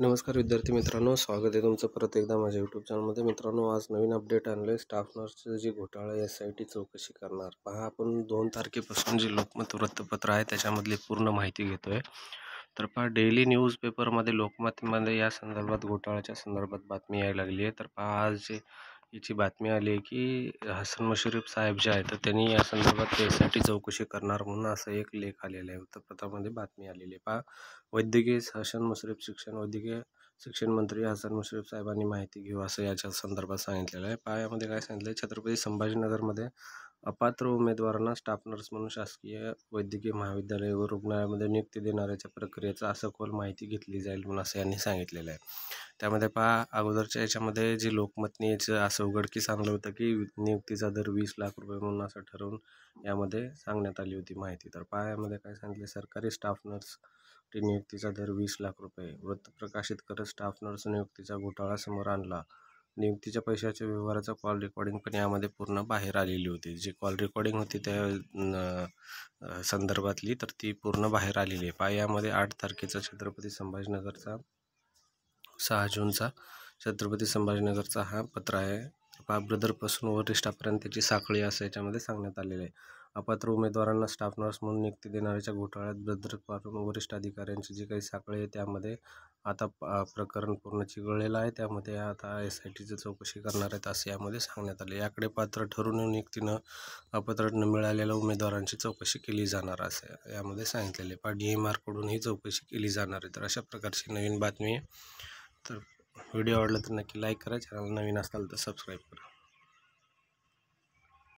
नमस्कार विद्यार्थी मित्रांनो, स्वागत आहे तुमचं परत एकदा माझ्या यूट्यूब चॅनलमध्ये. मित्रांनो, आज नवीन अपडेट आणलं. स्टाफ नर्सचं जी घोटाळा SIT चौकशी करणार. पहा, आपण 2 तारखेपासून जे लोकमत वृत्तपत्र आहे त्याच्यामधली पूर्ण माहिती घेतोय. तर पहा, डेली न्यूजपेपरमध्ये लोकमतमध्ये या संदर्भात घोटाळ्याच्या संदर्भात बातमी यायला लागली आहे. तर पहा, आज जे याची बातमी आली आहे की हसन मुश्रीफ साहेब जे आहेत तर त्यांनी या संदर्भात SIT चौकशी करणार म्हणून असं एक लेख आलेला आहे. वृत्तपत्रामध्ये बातमी आलेली आहे. पहा, वैद्यकीय शिक्षण मंत्री हसन मुश्रीफ साहेबांनी माहिती घेऊ असं याच्या संदर्भात सांगितलेलं आहे. पहा, यामध्ये काय सांगितलं आहे, छत्रपती संभाजीनगरमध्ये अपात्र उमेदवारांना स्टाफ नर्स म्हणून शासकीय वैद्यकीय महाविद्यालय व रुग्णालयामध्ये नियुक्ती देणाऱ्याच्या प्रक्रियेचा सखोल माहिती घेतली जाईल म्हणून असं यांनी सांगितलेलं आहे. त्यामध्ये पहा, अगोदरच्या याच्यामध्ये जे लोकमतने याचं असं उघडकीस आणलं होतं की नियुक्तीचा दर 20 लाख रुपये म्हणून असं ठरवून यामध्ये सांगण्यात आली होती माहिती. तर पहा, यामध्ये काय सांगितले, सरकारी स्टाफ नर्स नियुक्तीचा दर 20 लाख रुपये. वृत्त प्रकाशित करत स्टाफ नर्स नियुक्तीचा घोटाळा समोर आणला. नियुक्तीच्या पैशाच्या व्यवहाराचा कॉल रेकॉर्डिंग पण यामध्ये पूर्ण बाहेर आलेली होती. जी कॉल रेकॉर्डिंग होती त्या संदर्भातली, तर ती पूर्ण बाहेर आलेली आहे. पहा, यामध्ये 8 तारखेचा 6 जूनचा छत्रपती संभाजीनगरचा हा पत्र आहे. पहा, ब्रदरपासून वरिष्ठापर्यंत त्याची साखळी असं याच्यामध्ये सांगण्यात आलेलं आहे. अपात्र उमेदवारांना स्टाफ नर्स म्हणून नियुक्ती देणाऱ्याच्या घोटाळ्यात ब्रदरपासून वरिष्ठ अधिकाऱ्यांची जी काही साखळी आहे त्यामध्ये आता प्रकरण पूर्ण चिघळलेलं आहे. त्यामध्ये आता SITची चौकशी करणार आहेत असं यामध्ये सांगण्यात आले. याकडे पात्र ठरून नियुक्तीनं अपात्र मिळालेल्या उमेदवारांची चौकशी केली जाणार असं यामध्ये सांगितलेले. पहा, DMR कडून ही चौकशी केली जाणार आहे. तर अशा प्रकारची नवीन बातमी आहे. तर व्हिडिओ आवडला तर नक्की लाईक करा, चॅनल नवीन असाल तर सबस्क्राईब करा.